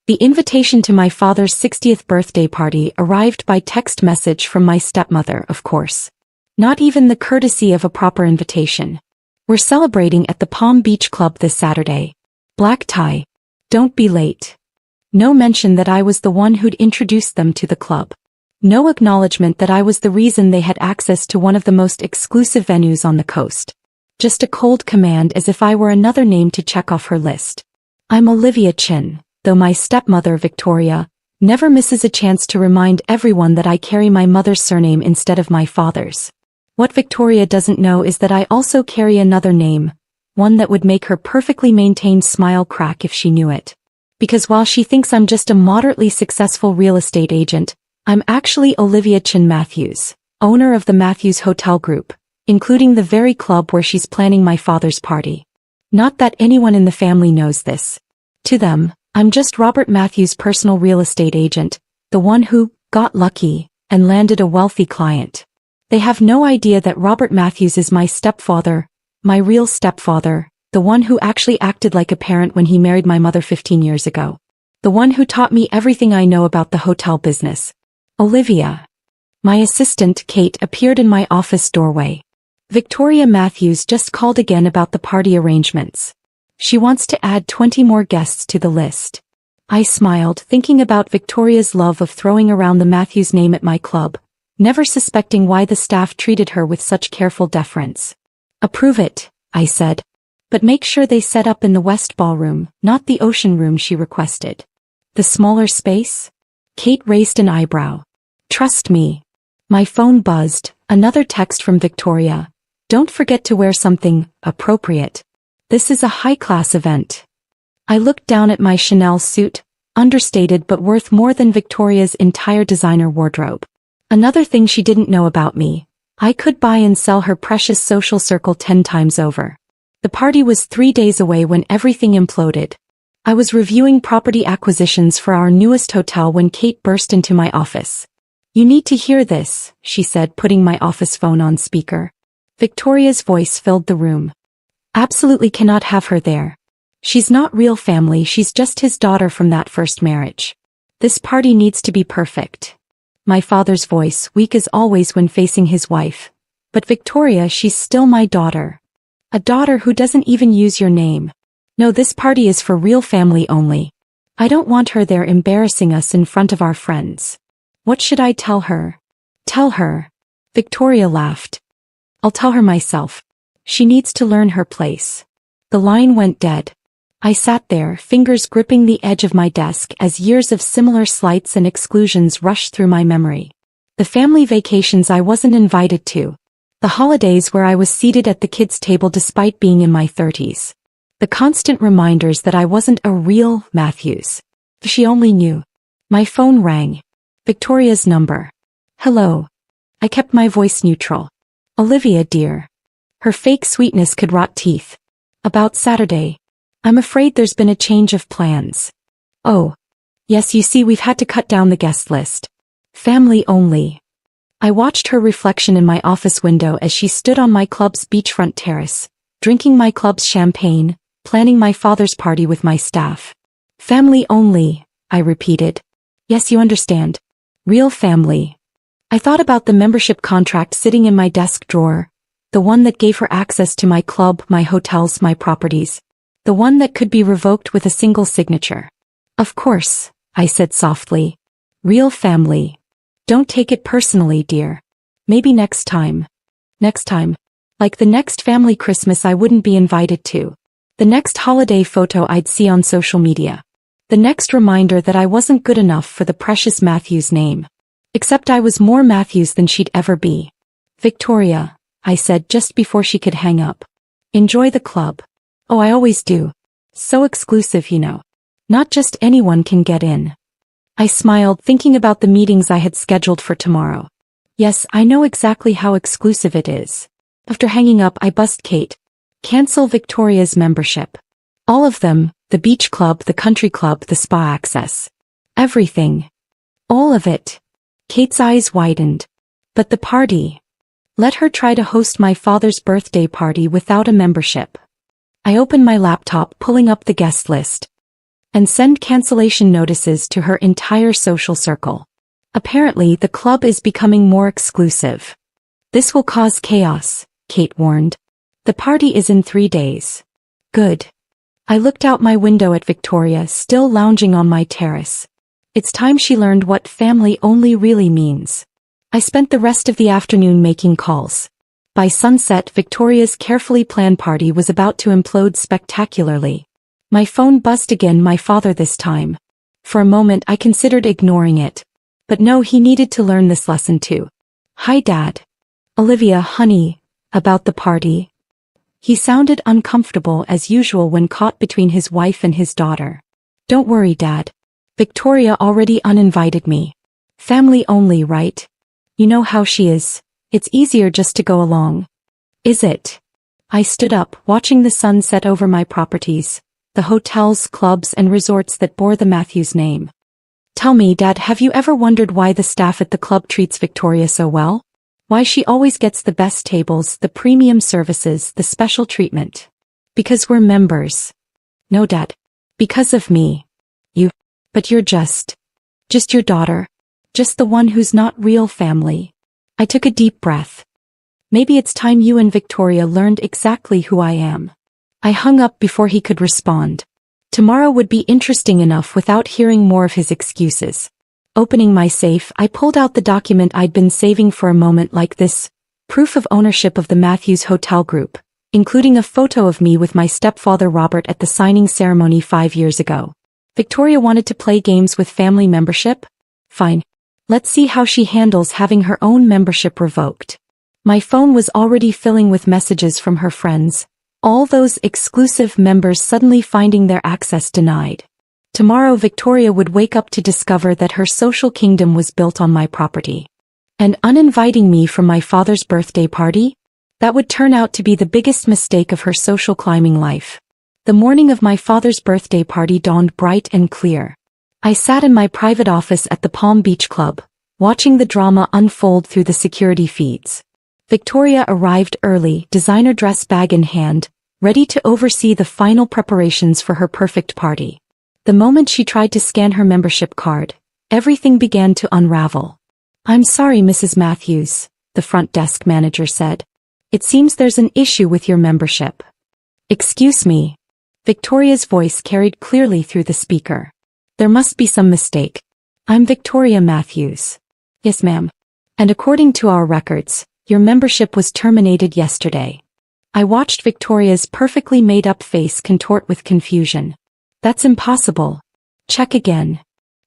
The invitation to my father's 60th birthday party arrived by text message from my stepmother, of course. Not even the courtesy of a proper invitation. We're celebrating at the Palm Beach Club this Saturday. Black tie. Don't be late. No mention that I was the one who'd introduced them to the club. No acknowledgement that I was the reason they had access to one of the most exclusive venues on the coast. Just a cold command as if I were another name to check off her list. I'm Olivia Chen, though my stepmother, Victoria, never misses a chance to remind everyone that I carry my mother's surname instead of my father's. What Victoria doesn't know is that I also carry another name, one that would make her perfectly maintained smile crack if she knew it. Because while she thinks I'm just a moderately successful real estate agent, I'm actually Olivia Chen Matthews, owner of the Matthews Hotel Group, including the very club where she's planning my father's party. Not that anyone in the family knows this. To them, I'm just Robert Matthews' personal real estate agent, the one who got lucky and landed a wealthy client. They have no idea that Robert Matthews is my stepfather, my real stepfather, the one who actually acted like a parent when he married my mother 15 years ago. The one who taught me everything I know about the hotel business. Olivia. My assistant, Kate, appeared in my office doorway. Victoria Matthews just called again about the party arrangements. She wants to add 20 more guests to the list. I smiled, thinking about Victoria's love of throwing around the Matthews name at my club, never suspecting why the staff treated her with such careful deference. Approve it, I said. But make sure they set up in the West Ballroom, not the Ocean Room she requested. The smaller space? Kate raised an eyebrow. Trust me. My phone buzzed, another text from Victoria. Don't forget to wear something appropriate. This is a high-class event. I looked down at my Chanel suit, understated but worth more than Victoria's entire designer wardrobe. Another thing she didn't know about me. I could buy and sell her precious social circle 10 times over. The party was 3 days away when everything imploded. I was reviewing property acquisitions for our newest hotel when Kate burst into my office. You need to hear this, she said, putting my office phone on speaker. Victoria's voice filled the room. Absolutely cannot have her there. She's not real family, she's just his daughter from that first marriage. This party needs to be perfect. My father's voice, weak as always when facing his wife. But Victoria, she's still my daughter. A daughter who doesn't even use your name. No, this party is for real family only. I don't want her there embarrassing us in front of our friends. What should I tell her? Tell her. Victoria laughed. I'll tell her myself. She needs to learn her place. The line went dead. I sat there, fingers gripping the edge of my desk as years of similar slights and exclusions rushed through my memory. The family vacations I wasn't invited to. The holidays where I was seated at the kids' table despite being in my 30s. The constant reminders that I wasn't a real Matthews. If she only knew. My phone rang. Victoria's number. Hello. I kept my voice neutral. Olivia, dear. Her fake sweetness could rot teeth. About Saturday. I'm afraid there's been a change of plans. Oh. Yes, you see, we've had to cut down the guest list. Family only. I watched her reflection in my office window as she stood on my club's beachfront terrace, drinking my club's champagne, planning my father's party with my staff. Family only, I repeated. Yes, you understand. Real family. I thought about the membership contract sitting in my desk drawer, the one that gave her access to my club, my hotels, my properties, the one that could be revoked with a single signature. Of course, I said softly. Real family. Don't take it personally, dear. Maybe next time. Next time. Like the next family Christmas I wouldn't be invited to. The next holiday photo I'd see on social media. The next reminder that I wasn't good enough for the precious Matthews name. Except I was more Matthews than she'd ever be. Victoria, I said just before she could hang up. Enjoy the club. Oh, I always do. So exclusive, you know. Not just anyone can get in. I smiled, thinking about the meetings I had scheduled for tomorrow. Yes, I know exactly how exclusive it is. After hanging up, I buzzed Kate. Cancel Victoria's membership. All of them, the beach club, the country club, the spa access. Everything. All of it. Kate's eyes widened. But the party. Let her try to host my father's birthday party without a membership. I opened my laptop, pulling up the guest list. and send cancellation notices to her entire social circle. Apparently, the club is becoming more exclusive. This will cause chaos, Kate warned. The party is in 3 days. Good. I looked out my window at Victoria still lounging on my terrace. It's time she learned what family only really means. I spent the rest of the afternoon making calls. By sunset, Victoria's carefully planned party was about to implode spectacularly. My phone buzzed again, my father this time. For a moment I considered ignoring it. But no, he needed to learn this lesson too. Hi Dad. Olivia, honey, about the party. He sounded uncomfortable as usual when caught between his wife and his daughter. Don't worry, Dad. Victoria already uninvited me. Family only, right? You know how she is. It's easier just to go along. Is it? I stood up, watching the sun set over my properties, the hotels, clubs, and resorts that bore the Matthews name. Tell me, Dad, have you ever wondered why the staff at the club treats Victoria so well? Why she always gets the best tables, the premium services, the special treatment? Because we're members. No, Dad. Because of me. You. But you're just your daughter. Just the one who's not real family. I took a deep breath. Maybe it's time you and Victoria learned exactly who I am. I hung up before he could respond. Tomorrow would be interesting enough without hearing more of his excuses. Opening my safe, I pulled out the document I'd been saving for a moment like this. Proof of ownership of the Matthews Hotel Group, including a photo of me with my stepfather Robert at the signing ceremony 5 years ago. Victoria wanted to play games with family membership? Fine. Let's see how she handles having her own membership revoked. My phone was already filling with messages from her friends. All those exclusive members suddenly finding their access denied. Tomorrow Victoria would wake up to discover that her social kingdom was built on my property. And uninviting me from my father's birthday party? That would turn out to be the biggest mistake of her social climbing life. The morning of my father's birthday party dawned bright and clear. I sat in my private office at the Palm Beach Club, watching the drama unfold through the security feeds. Victoria arrived early, designer dress bag in hand, ready to oversee the final preparations for her perfect party. The moment she tried to scan her membership card, everything began to unravel. I'm sorry, Mrs. Matthews, the front desk manager said. It seems there's an issue with your membership. Excuse me. Victoria's voice carried clearly through the speaker. There must be some mistake. I'm Victoria Matthews. Yes, ma'am. And according to our records, your membership was terminated yesterday. I watched Victoria's perfectly made-up face contort with confusion. That's impossible. Check again.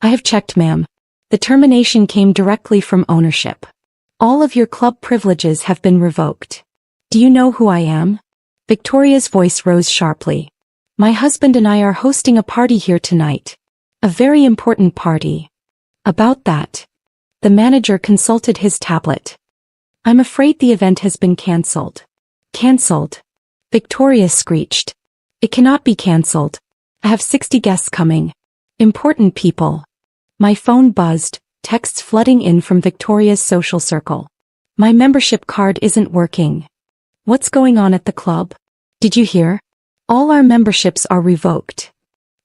I have checked, ma'am. The termination came directly from ownership. All of your club privileges have been revoked. Do you know who I am? Victoria's voice rose sharply. My husband and I are hosting a party here tonight. A very important party. About that. The manager consulted his tablet. I'm afraid the event has been cancelled. Cancelled? Victoria screeched. It cannot be cancelled. I have 60 guests coming. Important people. My phone buzzed, texts flooding in from Victoria's social circle. My membership card isn't working. What's going on at the club? Did you hear? All our memberships are revoked.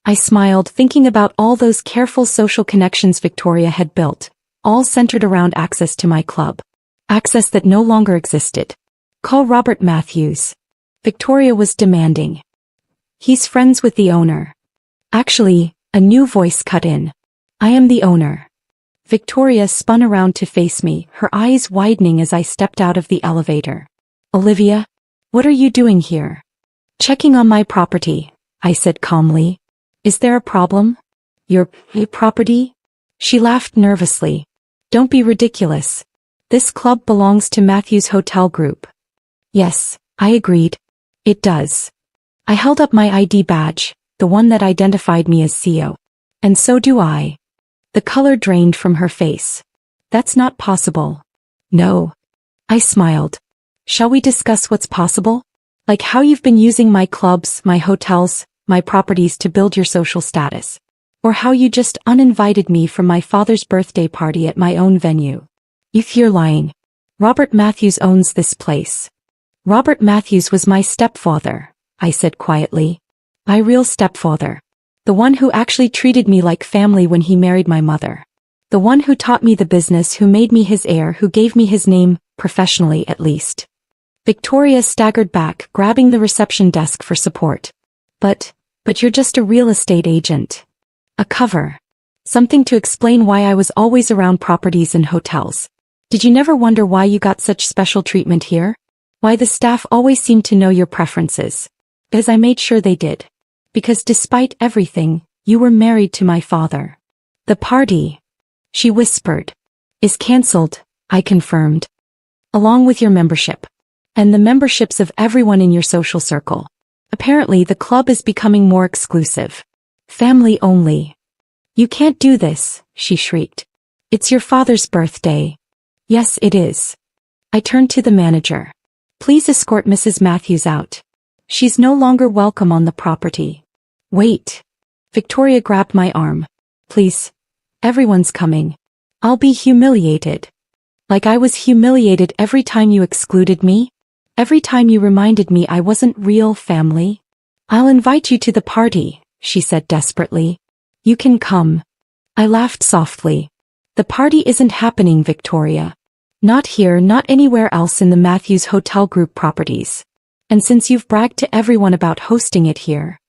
I smiled, thinking about all those careful social connections Victoria had built, all centered around access to my club. Access that no longer existed. Call Robert Matthews. Victoria was demanding. He's friends with the owner. Actually, a new voice cut in. I am the owner. Victoria spun around to face me, her eyes widening as I stepped out of the elevator. Olivia, what are you doing here? Checking on my property, I said calmly. Is there a problem? Your property? She laughed nervously. Don't be ridiculous. This club belongs to Matthews Hotel Group. Yes, I agreed. It does. I held up my ID badge, the one that identified me as CEO. And so do I. The color drained from her face. That's not possible. No. I smiled. Shall we discuss what's possible? Like how you've been using my clubs, my hotels, my properties to build your social status. Or how you just uninvited me from my father's birthday party at my own venue. You're lying. Robert Matthews owns this place. Robert Matthews was my stepfather, I said quietly. My real stepfather. The one who actually treated me like family when he married my mother. The one who taught me the business, who made me his heir, who gave me his name, professionally at least. Victoria staggered back, grabbing the reception desk for support. But you're just a real estate agent. A cover. Something to explain why I was always around properties and hotels. Did you never wonder why you got such special treatment here? Why the staff always seemed to know your preferences? Because I made sure they did. Because despite everything, you were married to my father. The party, she whispered, is cancelled, I confirmed. Along with your membership. And the memberships of everyone in your social circle. Apparently the club is becoming more exclusive. Family only. You can't do this, she shrieked. It's your father's birthday. Yes, it is. I turned to the manager. Please escort Mrs. Matthews out. She's no longer welcome on the property. Wait. Victoria grabbed my arm. Please. Everyone's coming. I'll be humiliated. Like I was humiliated every time you excluded me? Every time you reminded me I wasn't real family? I'll invite you to the party, she said desperately. You can come. I laughed softly. The party isn't happening, Victoria. Not here, not anywhere else in the Matthews Hotel Group properties. And since you've bragged to everyone about hosting it here.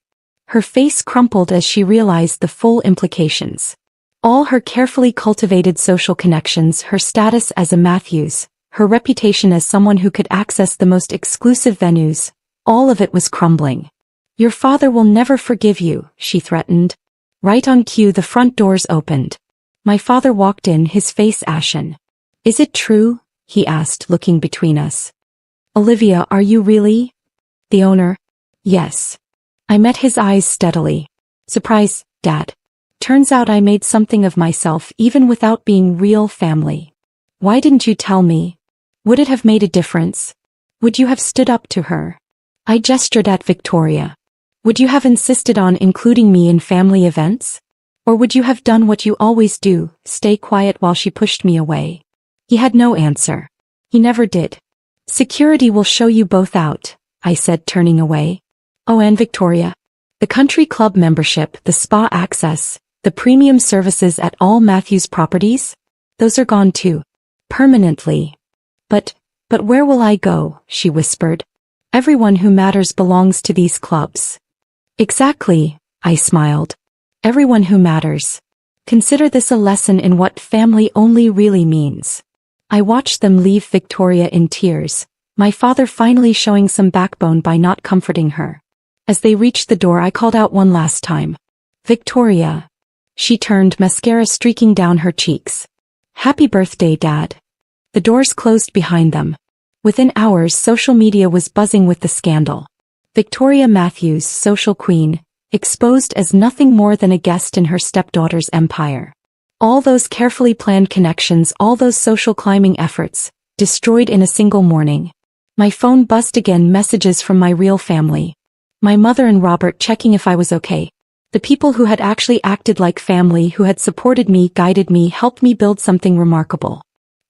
Her face crumpled as she realized the full implications. All her carefully cultivated social connections, her status as a Matthews, her reputation as someone who could access the most exclusive venues, all of it was crumbling. Your father will never forgive you, she threatened. Right on cue, the front doors opened. My father walked in, his face ashen. Is it true? He asked, looking between us. Olivia, are you really? The owner? Yes. I met his eyes steadily. Surprise, Dad. Turns out I made something of myself even without being real family. Why didn't you tell me? Would it have made a difference? Would you have stood up to her? I gestured at Victoria. Would you have insisted on including me in family events? Or would you have done what you always do, stay quiet while she pushed me away? He had no answer. He never did. Security will show you both out, I said, turning away. Oh, and Victoria. The country club membership, the spa access, the premium services at all Matthews properties? Those are gone too. Permanently. But where will I go? She whispered. Everyone who matters belongs to these clubs. Exactly, I smiled. Everyone who matters. Consider this a lesson in what family only really means. I watched them leave, Victoria in tears, my father finally showing some backbone by not comforting her. As they reached the door, I called out one last time. Victoria. She turned, mascara streaking down her cheeks. Happy birthday, Dad. The doors closed behind them. Within hours, social media was buzzing with the scandal. Victoria Matthews, social queen, exposed as nothing more than a guest in her stepdaughter's empire. All those carefully planned connections, all those social climbing efforts, destroyed in a single morning. My phone buzzed again, messages from my real family. My mother and Robert checking if I was okay. The people who had actually acted like family, who had supported me, guided me, helped me build something remarkable.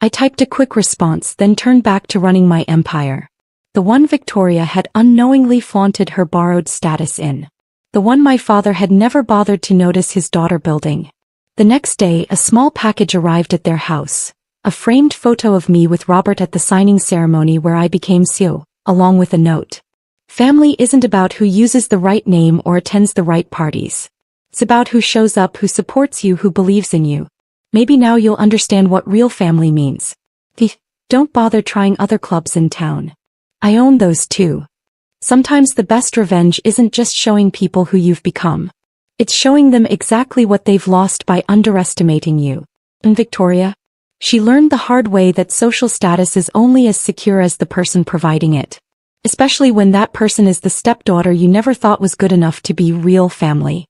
I typed a quick response, then turned back to running my empire. The one Victoria had unknowingly flaunted her borrowed status in. The one my father had never bothered to notice his daughter building. The next day, a small package arrived at their house. A framed photo of me with Robert at the signing ceremony where I became CEO, along with a note. Family isn't about who uses the right name or attends the right parties. It's about who shows up, who supports you, who believes in you. Maybe now you'll understand what real family means. Don't bother trying other clubs in town. I own those too. Sometimes the best revenge isn't just showing people who you've become. It's showing them exactly what they've lost by underestimating you. And Victoria? She learned the hard way that social status is only as secure as the person providing it. Especially when that person is the stepdaughter you never thought was good enough to be real family.